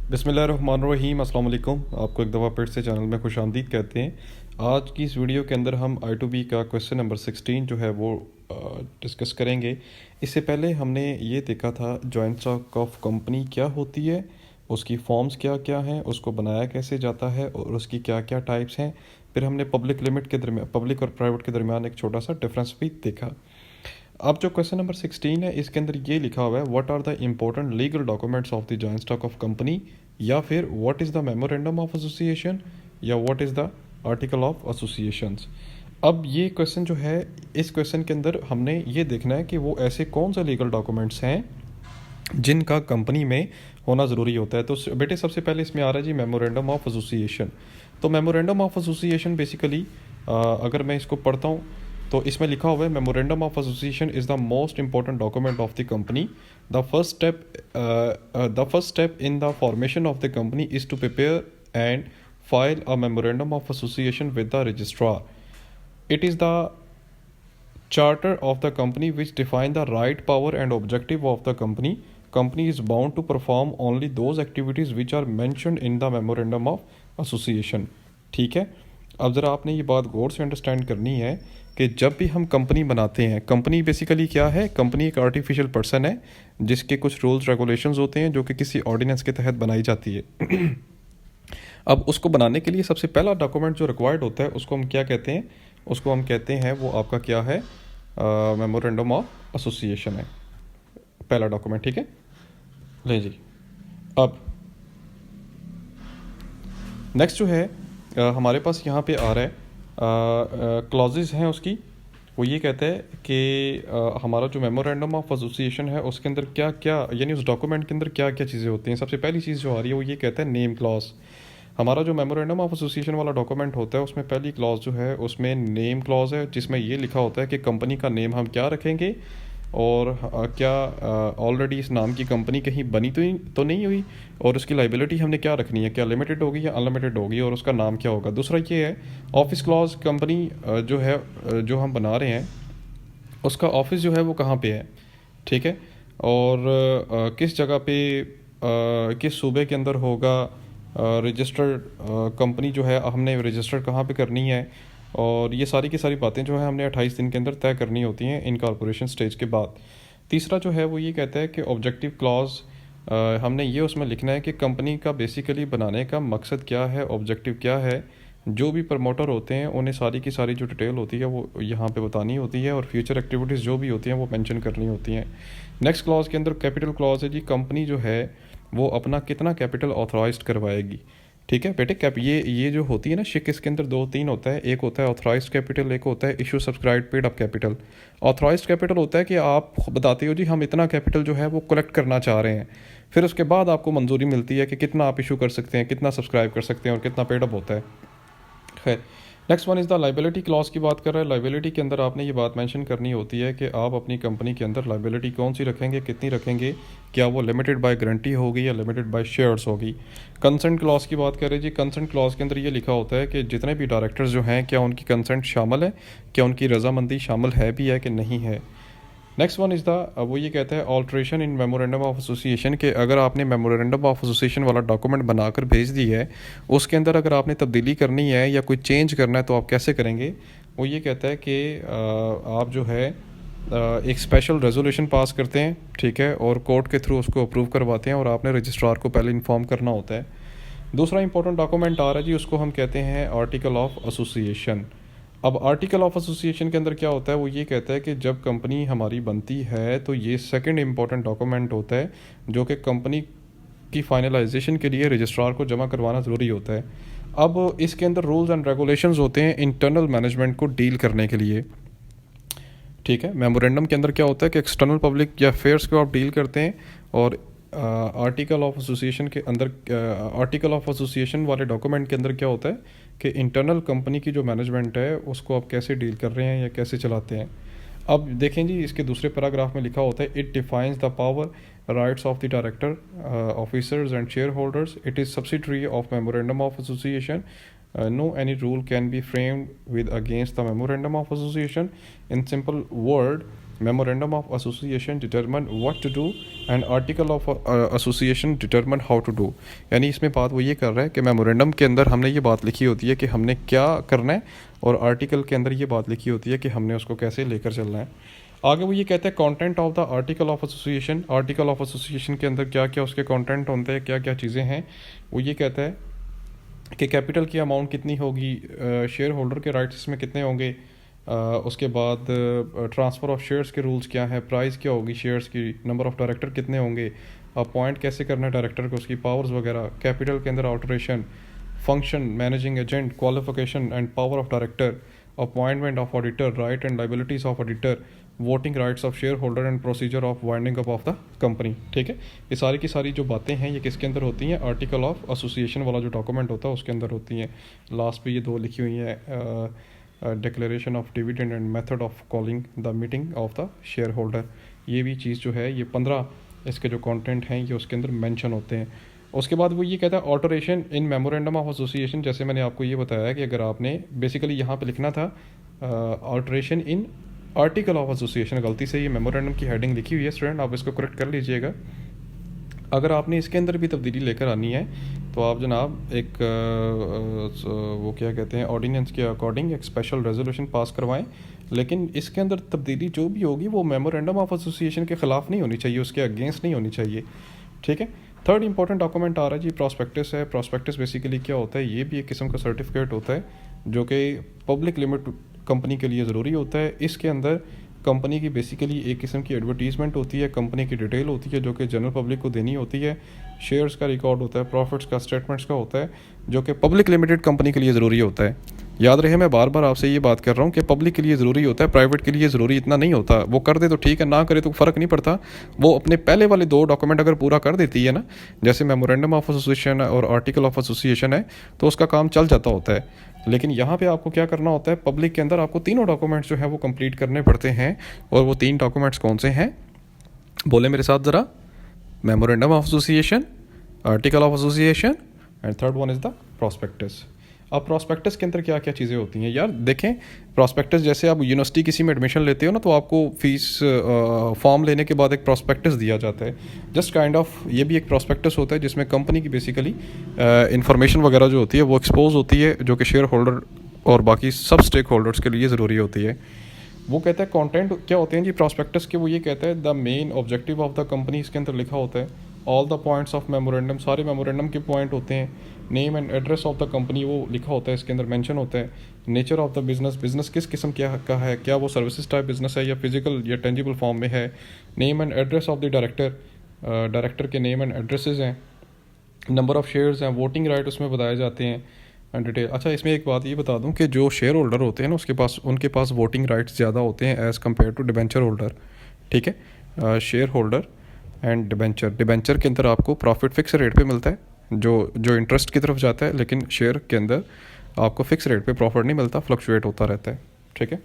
बिस्मिल्लाहिर्रहमानिर्रहीम, अस्सलाम वालेकुम। आपको एक दफ़ा फिर से चैनल में खुशामदीद कहते हैं। आज की इस वीडियो के अंदर हम आई टू बी का क्वेश्चन नंबर 16 जो है वो डिस्कस करेंगे। इससे पहले हमने ये देखा था जॉइंट स्टॉक ऑफ कंपनी क्या होती है, उसकी फॉर्म्स क्या क्या हैं, उसको बनाया कैसे जाता है और उसकी क्या क्या टाइप्स हैं। फिर हमने पब्लिक लिमिट के दरमियान, पब्लिक और प्राइवेट के दरमियान एक छोटा सा डिफरेंस भी देखा। अब जो क्वेश्चन नंबर 16 है इसके अंदर ये लिखा हुआ है, what are the important legal documents of the joint stock of company, या फिर what is the memorandum of association, या what is the article of associations. अब ये क्वेश्चन जो है, इस क्वेश्चन के अंदर हमने ये देखना है कि वो ऐसे कौन से लीगल डॉक्यूमेंट्स हैं जिनका कंपनी में होना ज़रूरी होता है। तो बेटे सबसे पहले इसमें आ रहा है जी मेमोरेंडम ऑफ एसोसिएशन। तो मेमोरेंडम ऑफ एसोसिएशन बेसिकली अगर मैं इसको पढ़ता हूँ तो इसमें लिखा हुआ है, memorandum of association is the most important document of the company. The first step in the formation of the company is to prepare and file a memorandum of association with the registrar. It is the charter of the company which define the right, power and objective of the company is bound to perform only those activities which are mentioned in the memorandum of association। ठीक है, अब ज़रा आपने ये बात गौर से understand करनी है कि जब भी हम कंपनी बनाते हैं, कंपनी बेसिकली क्या है, कंपनी एक आर्टिफिशियल पर्सन है जिसके कुछ रूल्स रेगुलेशंस होते हैं जो कि किसी ऑर्डिनेंस के तहत बनाई जाती है। अब उसको बनाने के लिए सबसे पहला डॉक्यूमेंट जो रिक्वायर्ड होता है उसको हम क्या कहते हैं, उसको हम कहते हैं वो आपका क्या है, मेमोरेंडम ऑफ एसोसिएशन है पहला डॉक्यूमेंट। ठीक है, ले जी। अब नेक्स्ट जो है हमारे पास यहाँ पे आ रहा है क्लॉजेज हैं उसकी। वो ये कहता है कि हमारा जो मेमोरेंडम ऑफ एसोसिएशन है उसके अंदर क्या क्या, यानी उस डॉक्यूमेंट के अंदर क्या क्या चीज़ें होती हैं। सबसे पहली चीज़ जो आ रही है वो ये कहता है नेम क्लॉज। हमारा जो मेमोरेंडम ऑफ एसोसिएशन वाला डॉक्यूमेंट होता है उसमें पहली क्लॉज जो है उसमें नेम क्लॉज है, जिसमें ये लिखा होता है कि कंपनी का नेम हम क्या रखेंगे और क्या ऑलरेडी इस नाम की कंपनी कहीं बनी तो नहीं हुई, और उसकी लाइबिलिटी हमने क्या रखनी है, क्या लिमिटेड होगी या अनलिमिटेड होगी, और उसका नाम क्या होगा। दूसरा ये है ऑफिस क्लॉज, कंपनी जो है जो हम बना रहे हैं उसका ऑफिस जो है वो कहाँ पे है। ठीक है, और किस जगह पे किस सूबे के अंदर होगा, रजिस्टर्ड कंपनी जो है हमने रजिस्टर कहाँ पे करनी है, और ये सारी की सारी बातें जो है हमने 28 दिन के अंदर तय करनी होती हैं इनकॉर्पोरेशन स्टेज के बाद। तीसरा जो है वो ये कहता है कि ऑब्जेक्टिव क्लॉज, हमने ये उसमें लिखना है कि कंपनी का बेसिकली बनाने का मकसद क्या है, ऑब्जेक्टिव क्या है। जो भी प्रमोटर होते हैं उन्हें सारी की सारी जो डिटेल होती है वो यहाँ पे बतानी होती है, और फ्यूचर एक्टिविटीज़ जो भी होती हैं वो मेंशन करनी होती हैं। नेक्स्ट क्लॉज के अंदर कैपिटल क्लॉज है जी, कंपनी जो है वो अपना कितना कैपिटल ऑथराइज्ड करवाएगी। ठीक है बेटे, कैप ये जो होती है ना शिक, इसके अंदर दो तीन होता है, एक होता है ऑथराइज्ड कैपिटल, एक होता है issue subscribe paid up capital. Authorised capital होता है कि आप बताते हो जी हम इतना कैपिटल जो है वो कलेक्ट करना चाह रहे हैं, फिर उसके बाद आपको मंजूरी मिलती है कि कितना आप इशू कर सकते हैं, कितना सब्सक्राइब कर सकते हैं और कितना पेड अप होता है। खैर, next one is the liability clause की बात कर रहा है। लाइबिलिटी के अंदर आपने ये बात मेंशन करनी होती है कि आप अपनी कंपनी के अंदर लाइबिलिटी कौन सी रखेंगे, कितनी रखेंगे, क्या वो लिमिटेड बाय गारंटी होगी या लिमिटेड बाय शेयर्स होगी। कंसेंट क्लॉज की बात करें जी, कंसेंट क्लॉज के अंदर ये लिखा होता है कि जितने भी डायरेक्टर्स जो हैं क्या उनकी कंसेंट शामिल है, क्या उनकी रजामंदी शामिल है भी है कि नहीं है। नेक्स्ट वन इज़ द, वो ये कहता है alteration in memorandum of association, के अगर आपने मेमोरेंडम ऑफ एसोसिएशन वाला डॉक्यूमेंट बनाकर भेज दी है, उसके अंदर अगर आपने तब्दीली करनी है या कोई चेंज करना है तो आप कैसे करेंगे। वो ये कहता है कि आप जो है एक स्पेशल रेजोल्यूशन पास करते हैं, ठीक है, और कोर्ट के थ्रू उसको अप्रूव करवाते हैं, और आपने रजिस्ट्रार को पहले इन्फॉर्म करना होता है। दूसरा इंपॉर्टेंट डॉक्यूमेंट आ रहा है जी, उसको हम कहते हैं आर्टिकल ऑफ एसोसिएशन। अब आर्टिकल ऑफ एसोसिएशन के अंदर क्या होता है, वो ये कहता है कि जब कंपनी हमारी बनती है तो ये सेकंड इम्पॉर्टेंट डॉक्यूमेंट होता है जो कि कंपनी की फाइनलाइजेशन के लिए रजिस्ट्रार को जमा करवाना ज़रूरी होता है। अब इसके अंदर रूल्स एंड रेगुलेशंस होते हैं इंटरनल मैनेजमेंट को डील करने के लिए। ठीक है, मेमोरेंडम के अंदर क्या होता है कि एक्सटर्नल पब्लिक या अफेयर्स को आप डील करते हैं, और आर्टिकल ऑफ एसोसिएशन के अंदर, आर्टिकल ऑफ एसोसिएशन वाले डॉक्यूमेंट के अंदर क्या होता है कि इंटरनल कंपनी की जो मैनेजमेंट है उसको आप कैसे डील कर रहे हैं या कैसे चलाते हैं। अब देखें जी, इसके दूसरे पैराग्राफ में लिखा होता है, it defines the power rights of the director, officers and share holders, it is subsidiary of memorandum of association, no any rule can be framed with against the memorandum of association. In simple word, memorandum of association determine what to do and article of association determine how to do. यानी इसमें बात वो ये कर रहा है कि memorandum के अंदर हमने ये बात लिखी होती है कि हमने क्या करना है, और आर्टिकल के अंदर ये बात लिखी होती है कि हमने उसको कैसे लेकर चलना है। आगे वो ये कहते हैं content of the article of association. Article of association के अंदर क्या क्या उसके कंटेंट होते हैं, क्या क्या चीज़ें हैं। वो ये कहता है कि कैपिटल की अमाउंट कितनी होगी, शेयर होल्डर के राइट्स इसमें कितने होंगे, उसके बाद ट्रांसफ़र ऑफ शेयर्स के रूल्स क्या है, प्राइस क्या होगी शेयर्स की, नंबर ऑफ डायरेक्टर कितने होंगे, अपॉइंट कैसे करना है डायरेक्टर को, उसकी पावर्स वगैरह, कैपिटल के अंदर alteration, function, managing agent, qualification and power of director, appointment of auditor, right and liabilities of auditor, voting rights of share holder and procedure of winding up of the company. ठीक है, ये सारी की सारी जो बातें हैं ये किसके अंदर होती हैं, आर्टिकल ऑफ एसोसिएशन वाला जो डॉक्यूमेंट होता है उसके अंदर होती हैं। लास्ट पे ये दो लिखी हुई हैं, declaration of dividend and method of calling the meeting of the share holder. ये भी चीज़ जो है, ये 15 इसके जो कंटेंट हैं ये उसके अंदर मेंशन होते हैं। उसके बाद वो ये कहता है alteration in memorandum of association. जैसे मैंने आपको ये बताया कि अगर आपने बेसिकली यहाँ पे लिखना था alteration in article of association, गलती से ये मेमोरेंडम की हेडिंग लिखी हुई है स्टूडेंट, आप इसको करेक्ट कर लीजिएगा। अगर आपने इसके अंदर भी तब्दीली लेकर आनी है तो आप जनाब एक वो क्या कहते हैं ऑर्डिनेंस के अकॉर्डिंग एक स्पेशल रेजोल्यूशन पास करवाएं, लेकिन इसके अंदर तब्दीली जो भी होगी वो मेमोरेंडम ऑफ एसोसिएशन के ख़िलाफ़ नहीं होनी चाहिए, उसके अगेंस्ट नहीं होनी चाहिए। ठीक है, थर्ड इंपॉर्टेंट डॉक्यूमेंट आ रहा है जी प्रॉस्पेक्टस है। प्रॉस्पेक्टस बेसिकली क्या होता है, ये भी एक किस्म का सर्टिफिकेट होता है जो कि पब्लिक लिमिट कंपनी के लिए ज़रूरी होता है। इसके अंदर कंपनी की बेसिकली एक किस्म की एडवर्टीज़मेंट होती है, कंपनी की डिटेल होती है जो कि जनरल पब्लिक को देनी होती है, शेयर्स का रिकॉर्ड होता है, प्रॉफिट्स का, स्टेटमेंट्स का होता है, जो कि पब्लिक लिमिटेड कंपनी के लिए ज़रूरी होता है। याद रहे मैं बार बार आपसे ये बात कर रहा हूँ कि पब्लिक के लिए ज़रूरी होता है, प्राइवेट के लिए ज़रूरी इतना नहीं होता। वो कर दे तो ठीक है, ना करे तो फ़र्क नहीं पड़ता। वो अपने पहले वाले 2 डॉक्यूमेंट अगर पूरा कर देती है ना, जैसे मेमोरेंडम ऑफ एसोसिएशन और आर्टिकल ऑफ एसोसिएशन है, तो उसका काम चल जाता होता है। लेकिन यहाँ पे आपको क्या करना होता है, पब्लिक के अंदर आपको तीनों डॉक्यूमेंट्स जो है वो कंप्लीट करने पड़ते हैं। और वो 3 डॉक्यूमेंट्स कौन से हैं, बोले मेरे साथ ज़रा, memorandum of association, article of association and third one is the prospectus. अब प्रॉस्पेक्टस के अंदर क्या क्या चीज़ें होती हैं यार, देखें प्रॉस्पेक्टस जैसे आप यूनिवर्सिटी किसी में एडमिशन लेते हो ना, तो आपको फीस फॉर्म लेने के बाद एक प्रॉस्पेक्टस दिया जाता है, जस्ट काइंड ऑफ ये भी एक प्रॉस्पेक्टस होता है जिसमें कंपनी की बेसिकली इंफॉर्मेशन वगैरह जो होती है वो एक्सपोज होती है, जो कि शेयर होल्डर और बाकी सब स्टेक होल्डर्स के लिए ज़रूरी होती है। वो कहता है कंटेंट क्या होते हैं जी प्रॉस्पेक्टस के, वो ये कहता है the main objective of the company, इसके अंदर लिखा होता है all the points of memorandum, सारे मेमोरेंडम के पॉइंट होते हैं, name and address of the company वो लिखा होता है, इसके अंदर मेंशन होता है, nature of the business, business किस किस्म क्या का है, क्या वो सर्विसेज टाइप बिजनेस है या फिजिकल या टेंजिबल फॉर्म में है, name and address of the director, director के नेम एंड एड्रेसेस हैं, नंबर ऑफ शेयर्स हैं, वोटिंग राइट उसमें बताए जाते हैं डिटेल। अच्छा, इसमें एक बात ये बता दूं कि जो शेयर होल्डर होते हैं ना उनके पास वोटिंग राइट्स ज़्यादा होते हैं as compare to debenture holder. ठीक है, शेयर होल्डर एंड डिबेंचर के अंदर आपको प्रॉफिट फिक्स रेट पे मिलता है, जो इंटरेस्ट की तरफ जाता है, लेकिन शेयर के अंदर आपको फिक्स रेट पे प्रॉफिट नहीं मिलता, फ्लक्चुएट होता रहता है। ठीक है,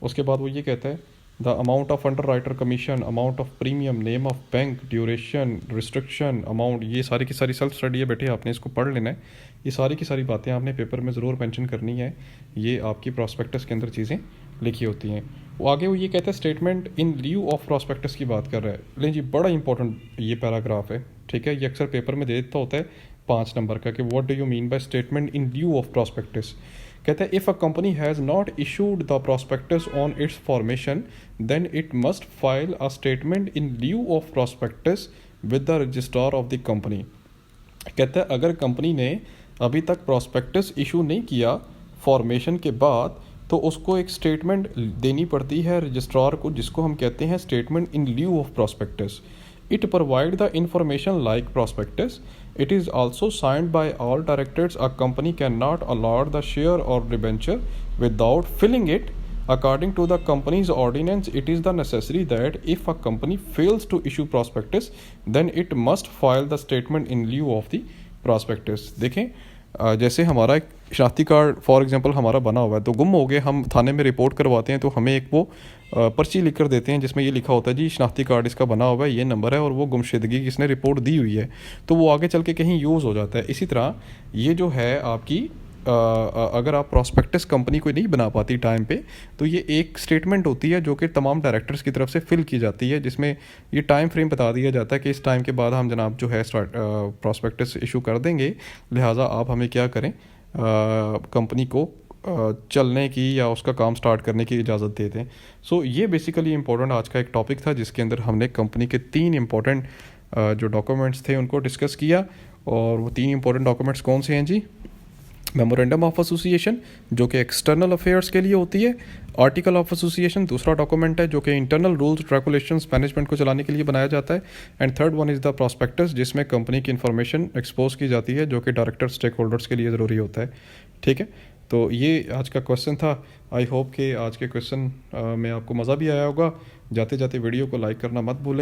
उसके बाद वो ये कहता है the amount of under writer commission, amount of premium, name of bank, duration, restriction, amount, ये सारी की सारी सेल्फ स्टडी है बेटे, आपने इसको पढ़ लेना है। ये सारी की सारी बातें आपने पेपर में ज़रूर मेंशन करनी है, ये आपकी प्रॉस्पेक्टस के अंदर चीज़ें लिखी होती हैं। वो आगे वो ये कहता है statement in lieu of prospectus की बात कर रहा है। लेकिन जी बड़ा इंपॉर्टेंट ये पैराग्राफ है, ठीक है, ये अक्सर पेपर में दे देता होता है 5 नंबर का कि what do you mean by statement in lieu of prospectus. कहता है if a company has not issued the prospectus on its formation then it must file a statement in lieu of prospectus with the registrar of the company. कहता है अगर company ने अभी तक prospectus issue नहीं किया फॉर्मेशन के बाद, तो उसको एक स्टेटमेंट देनी पड़ती है रजिस्ट्रार को, जिसको हम कहते हैं statement in lieu of prospectus. It provide the information like prospectus. It is also signed by all directors. A company cannot allot the share or debenture without filling it. According to the company's ordinance, it is the necessary that if a company fails to issue prospectus, then it must file the statement in lieu of the prospectus. देखें जैसे हमारा एक शनाख्ती card for example हमारा बना हुआ है, तो गुम हो गए, हम थाने में रिपोर्ट करवाते हैं, तो हमें एक वो पर्ची लिख कर देते हैं जिसमें ये लिखा होता है जी शनाख्ती कार्ड इसका बना हुआ है, ये नंबर है और वो गुमशुदगी की इसने रिपोर्ट दी हुई है, तो वो आगे चल के कहीं यूज़ हो जाता है। इसी तरह ये जो है आपकी अगर आप प्रॉस्पेक्टस कंपनी को नहीं बना पाती टाइम पे, तो ये एक स्टेटमेंट होती है जो कि तमाम डायरेक्टर्स की तरफ से फिल की जाती है, जिसमें ये टाइम फ्रेम बता दिया जाता है कि इस टाइम के बाद हम जनाब जो है प्रॉस्पेक्टस इशू कर देंगे, लिहाजा आप हमें क्या करें, कंपनी को चलने की या उसका काम स्टार्ट करने की इजाज़त दे दें। सो ये बेसिकली इंपॉर्टेंट आज का एक टॉपिक था, जिसके अंदर हमने कंपनी के 3 इंपॉर्टेंट जो डॉक्यूमेंट्स थे उनको डिस्कस किया। और वो 3 इंपॉर्टेंट डॉक्यूमेंट्स कौन से हैं जी? मेमोरेंडम ऑफ एसोसिएशन जो कि एक्सटर्नल अफेयर्स के लिए होती है, आर्टिकल ऑफ एसोसिएशन दूसरा डॉक्यूमेंट है जो कि इंटरनल रूल्स रेगुलेशंस मैनेजमेंट को चलाने के लिए बनाया जाता है, and third one is the prospectus जिसमें कंपनी की इन्फॉर्मेशन एक्सपोज की जाती है जो कि डायरेक्टर स्टेक होल्डर्स के लिए ज़रूरी होता है। ठीक है, तो ये आज का क्वेश्चन था। आई होप कि आज के क्वेश्चन में आपको मज़ा भी आया होगा। जाते जाते वीडियो को लाइक करना मत भूलें।